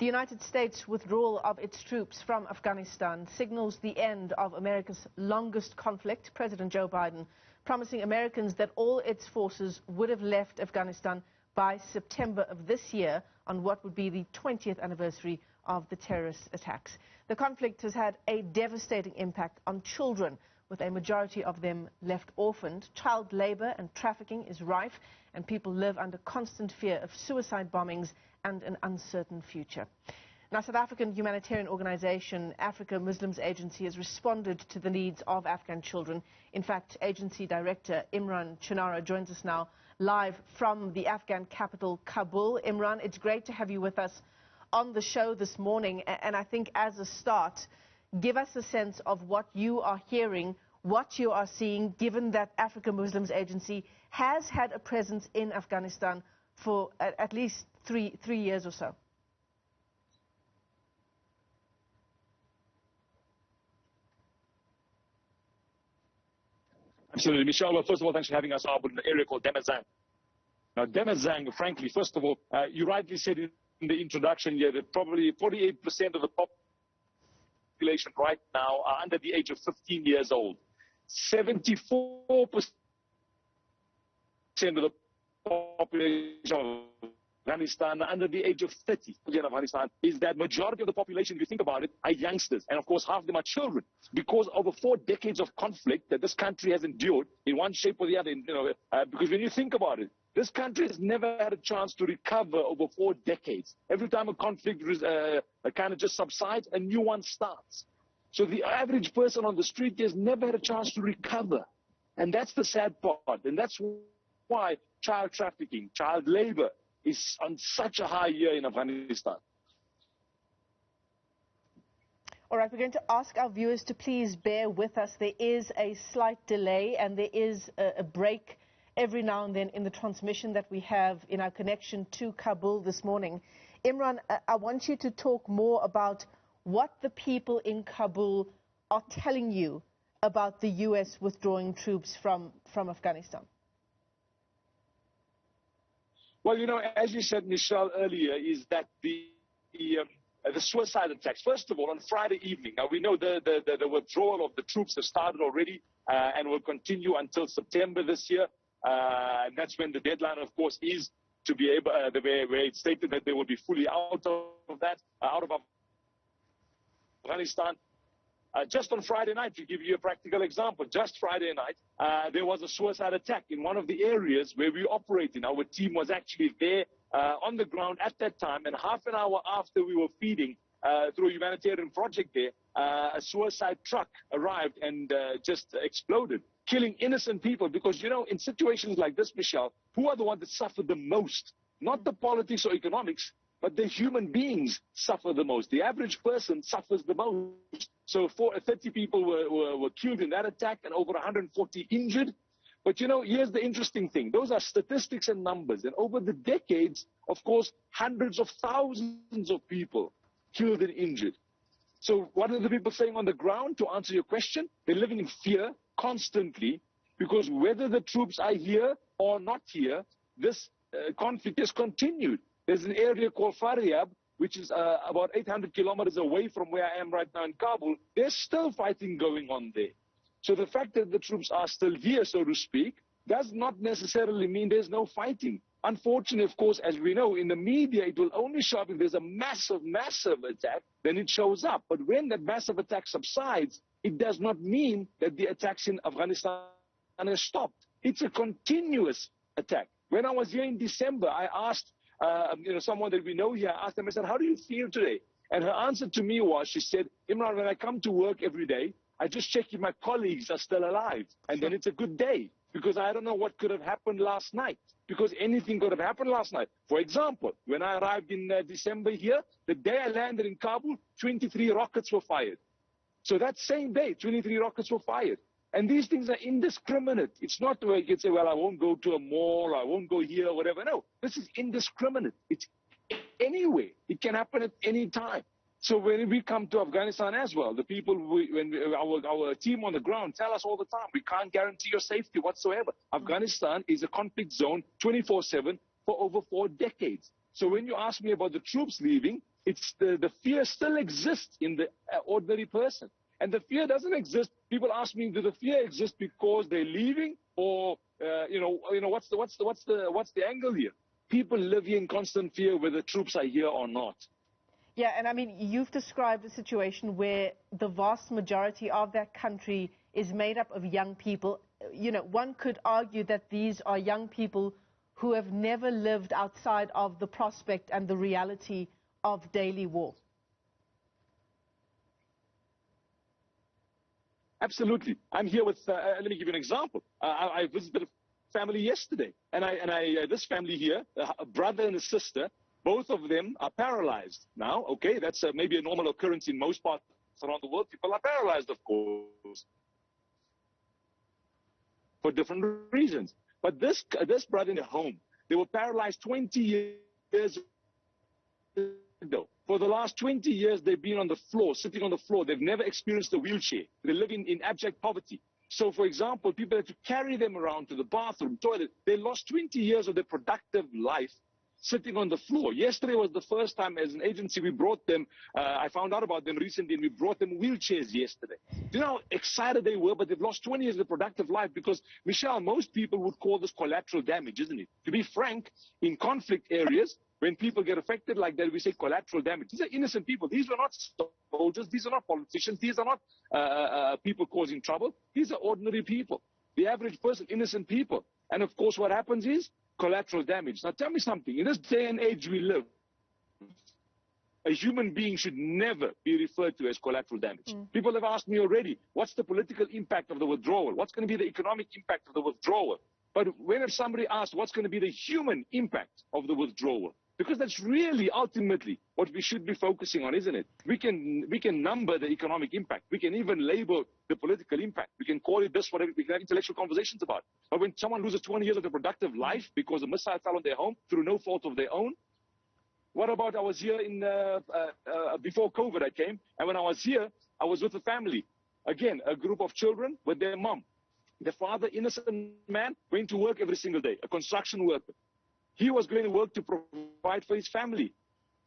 The United States' withdrawal of its troops from Afghanistan signals the end of America's longest conflict. President Joe Biden promising Americans that all its forces would have left Afghanistan by September of this year on what would be the 20th anniversary of the terrorist attacks. The conflict has had a devastating impact on children, with a majority of them left orphaned. Child labor and trafficking is rife, and people live under constant fear of suicide bombings and an uncertain future. Now, South African humanitarian organization Africa Muslims Agency has responded to the needs of Afghan children. In fact, agency director Imraan Choonara joins us now live from the Afghan capital, Kabul. Imraan, it's great to have you with us on the show this morning. And I think as a start, give us a sense of what you are hearing, what you are seeing, given that Africa Muslims Agency has had a presence in Afghanistan for at least three years or so. Absolutely, Michelle. Well, first of all, thanks for having us out in an area called Demazang. Now, Demazang, frankly, first of all, you rightly said in the introduction here that probably 48% of the population right now are under the age of 15 years old. 74% of the population of Afghanistan are under the age of 30. In Afghanistan is that majority of the population, if you think about it, are youngsters, and of course half of them are children, because over 4 decades of conflict that this country has endured in one shape or the other. Because when you think about it, this country has never had a chance to recover over 4 decades. Every time a conflict kind of just subsides, a new one starts. So the average person on the street has never had a chance to recover. And that's the sad part. And that's why child trafficking, child labor is on such a high year in Afghanistan. All right, we're going to ask our viewers to please bear with us. There is a slight delay and there is a break every now and then in the transmission that we have in our connection to Kabul this morning. Imraan, I want you to talk more about what the people in Kabul are telling you about the U.S. withdrawing troops from Afghanistan. Well, as you said, Michelle, earlier, is that the suicide attacks. First of all, on Friday evening, now we know the withdrawal of the troops has started already and will continue until September this year. And that's when the deadline, of course, is to be able, where it's stated that they will be fully out of that, out of Afghanistan. Just on Friday night, to give you a practical example, just Friday night, there was a suicide attack in one of the areas where we operate in. Our team was actually there on the ground at that time, and half an hour after we were feeding through a humanitarian project there, a suicide truck arrived and just exploded, killing innocent people. Because, in situations like this, Michelle, who are the ones that suffer the most? Not the politics or economics, but the human beings suffer the most. The average person suffers the most. So 30 people were killed in that attack and over 140 injured. But, here's the interesting thing. Those are statistics and numbers. And over the decades, of course, hundreds of thousands of people killed and injured. So what are the people saying on the ground? To answer your question, they're living in fear constantly, because whether the troops are here or not here, this conflict has continued. There's an area called Faryab, which is about 800 kilometers away from where I am right now in Kabul. There's still fighting going on there. So the fact that the troops are still here, so to speak, does not necessarily mean there's no fighting. Unfortunately, of course, as we know, in the media, it will only show up if there's a massive, massive attack, then it shows up. But when that massive attack subsides, it does not mean that the attacks in Afghanistan have stopped. It's a continuous attack. When I was here in December, I asked someone that we know here, I asked them, I said, how do you feel today? And her answer to me was, she said, Imraan, when I come to work every day, I just check if my colleagues are still alive. And then it's a good day, because I don't know what could have happened last night, because anything could have happened last night. For example, when I arrived in December here, the day I landed in Kabul, 23 rockets were fired. So that same day, 23 rockets were fired. And these things are indiscriminate. It's not where you can say, well, I won't go to a mall, I won't go here, or whatever. No, this is indiscriminate. It's anywhere. It can happen at any time. So when we come to Afghanistan as well, the people, our team on the ground tell us all the time, we can't guarantee your safety whatsoever. Afghanistan is a conflict zone 24/7 for over 4 decades. So when you ask me about the troops leaving, It's the fear still exists in the ordinary person. And the fear doesn't exist. People ask me, do the fear exist because they're leaving, or what's the angle here? People live here in constant fear whether troops are here or not. Yeah, and I mean, you've described a situation where the vast majority of that country is made up of young people. You know, one could argue that these are young people who have never lived outside of the prospect and the reality of daily war. Absolutely. I'm here with, let me give you an example. I visited a family yesterday, and this family here, a brother and a sister, both of them are paralyzed now. Okay, that's maybe a normal occurrence in most parts around the world. People are paralyzed, of course, for different reasons. But this brother in the home, they were paralyzed 20 years ago. For the last 20 years, they've been on the floor, sitting on the floor. They've never experienced a wheelchair. They live in abject poverty. So, for example, people had to carry them around to the bathroom, toilet. They lost 20 years of their productive life sitting on the floor. Yesterday was the first time as an agency we brought them, I found out about them recently, and we brought them wheelchairs yesterday. Do you know how excited they were? But they've lost 20 years of productive life because, Michelle, most people would call this collateral damage, isn't it? To be frank, in conflict areas, when people get affected like that, we say collateral damage. These are innocent people. These are not soldiers. These are not politicians. These are not people causing trouble. These are ordinary people. The average person, innocent people. And of course, what happens is collateral damage. Now, tell me something. In this day and age we live, a human being should never be referred to as collateral damage. People have asked me already, what's the political impact of the withdrawal? What's going to be the economic impact of the withdrawal? But when if somebody asks, what's going to be the human impact of the withdrawal? Because that's really ultimately what we should be focusing on, isn't it? We can number the economic impact. We can even label the political impact. We can call it this, whatever. We can have intellectual conversations about it. But when someone loses 20 years of their productive life because a missile fell on their home through no fault of their own, what about, I was here before COVID I came, and when I was here, I was with a family. Again, a group of children with their mom. The father, innocent man, went to work every single day, a construction worker. He was going to work to provide for his family.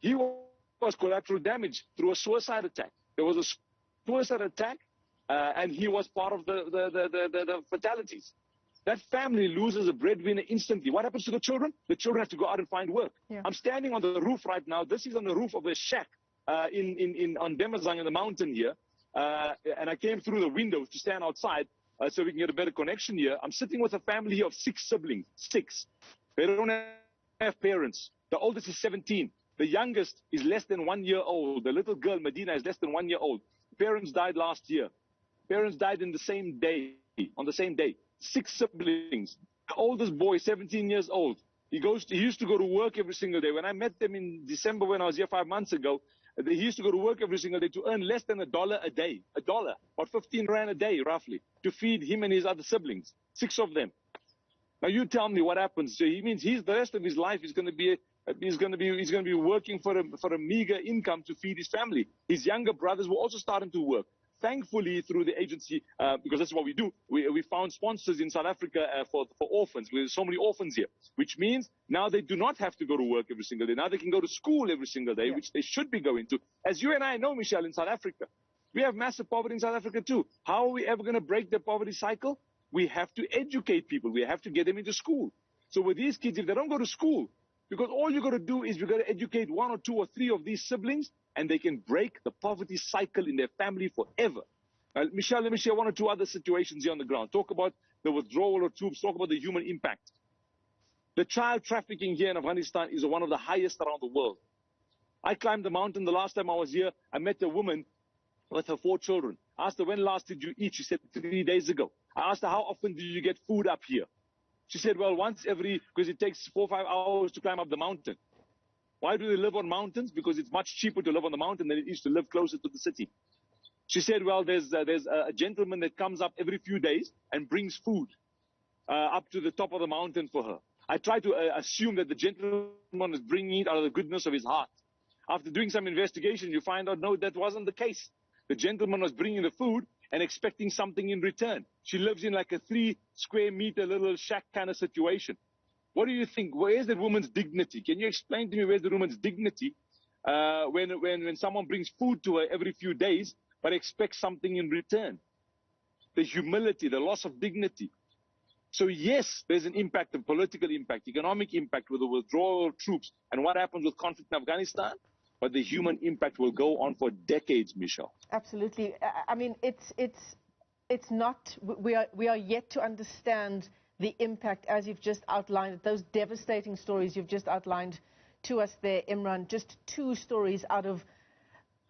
He was collateral damage through a suicide attack. There was a suicide attack, and he was part of the fatalities. That family loses a breadwinner instantly. What happens to the children? The children have to go out and find work. Yeah. I'm standing on the roof right now. This is on the roof of a shack on Demazang in the mountain here. And I came through the windows to stand outside so we can get a better connection here. I'm sitting with a family of 6 siblings. 6. They don't have parents. The oldest is 17. The youngest is less than 1 year old. The little girl, Medina, is less than 1 year old. Parents died last year. Parents died on the same day. 6 siblings. The oldest boy, 17 years old. He used to go to work every single day. When I met them in December when I was here 5 months ago, he used to go to work every single day to earn less than $1 a day. $1, about 15 rand a day, roughly, to feed him and his other siblings. 6 of them. Now you tell me what happens. So he means the rest of his life is going to be working for a meager income to feed his family. His younger brothers were also starting to work. Thankfully, through the agency, because that's what we do, we found sponsors in South Africa for orphans. There's so many orphans here, which means now they do not have to go to work every single day. Now they can go to school every single day, which they should be going to. As you and I know, Michelle, in South Africa, we have massive poverty in South Africa too. How are we ever going to break the poverty cycle? We have to educate people. We have to get them into school. So with these kids, if they don't go to school, because all you got to do is you got to educate 1 or 2 or 3 of these siblings, and they can break the poverty cycle in their family forever. Michelle, let me share 1 or 2 other situations here on the ground. Talk about the withdrawal of troops. Talk about the human impact. The child trafficking here in Afghanistan is one of the highest around the world. I climbed the mountain the last time I was here. I met a woman with her 4 children. I asked her, when last did you eat? She said, 3 days ago. I asked her, how often do you get food up here? She said, well, once because it takes 4 or 5 hours to climb up the mountain. Why do they live on mountains? Because it's much cheaper to live on the mountain than it is to live closer to the city. She said, well, there's a gentleman that comes up every few days and brings food up to the top of the mountain for her. I try to assume that the gentleman is bringing it out of the goodness of his heart. After doing some investigation, you find out, no, that wasn't the case. The gentleman was bringing the food and expecting something in return. She lives in like a 3 square meter little shack kind of situation. What do you think? Where is the woman's dignity? Can you explain to me where's the woman's dignity when someone brings food to her every few days, but expects something in return. The humility, the loss of dignity. So yes, there's an impact, a political impact, economic impact with the withdrawal of troops and what happens with conflict in Afghanistan, but the human impact will go on for decades, Michelle. Absolutely. I mean, it's not, we are yet to understand the impact as you've just outlined, those devastating stories you've just outlined to us there, Imraan. Just 2 stories out of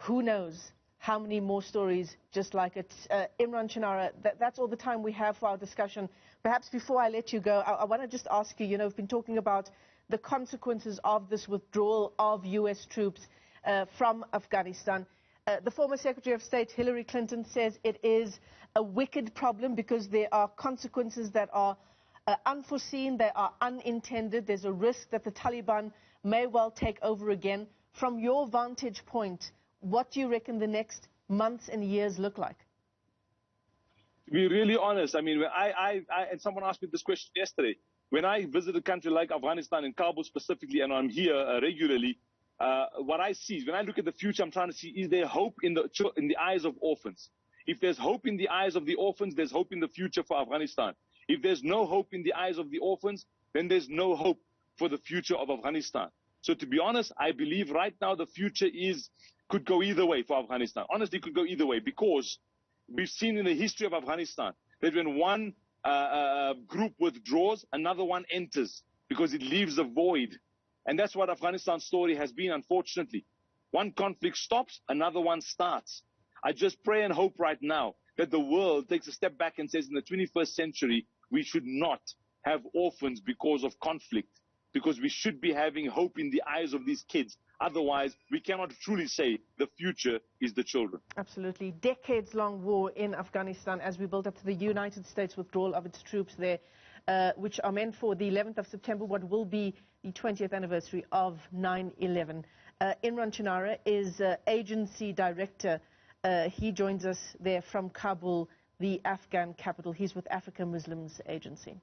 who knows how many more stories just like it. Imraan Choonara, that's all the time we have for our discussion. Perhaps before I let you go, I want to just ask you, we've been talking about the consequences of this withdrawal of U.S. troops from Afghanistan. The former Secretary of State, Hillary Clinton, says it is a wicked problem because there are consequences that are unforeseen, they are unintended. There's a risk that the Taliban may well take over again. From your vantage point, what do you reckon the next months and years look like? To be really honest, I mean, and someone asked me this question yesterday. When I visit a country like Afghanistan, in Kabul specifically, and I'm here regularly, what I see is when I look at the future, I'm trying to see, is there hope in the eyes of orphans? If there's hope in the eyes of the orphans, there's hope in the future for Afghanistan. If there's no hope in the eyes of the orphans, then there's no hope for the future of Afghanistan. So to be honest, I believe right now the future could go either way for Afghanistan. Honestly, it could go either way because we've seen in the history of Afghanistan that when one group withdraws, another one enters because it leaves a void. And that's what Afghanistan's story has been, unfortunately. One conflict stops, another one starts. I just pray and hope right now that the world takes a step back and says in the 21st century, we should not have orphans because of conflict, because we should be having hope in the eyes of these kids. Otherwise, we cannot truly say the future is the children. Absolutely. Decades-long war in Afghanistan as we build up to the United States withdrawal of its troops there, which are meant for the 11th of September, what will be the 20th anniversary of 9/11. Imraan Choonara is agency director. He joins us there from Kabul, the Afghan capital. He's with Africa Muslims Agency.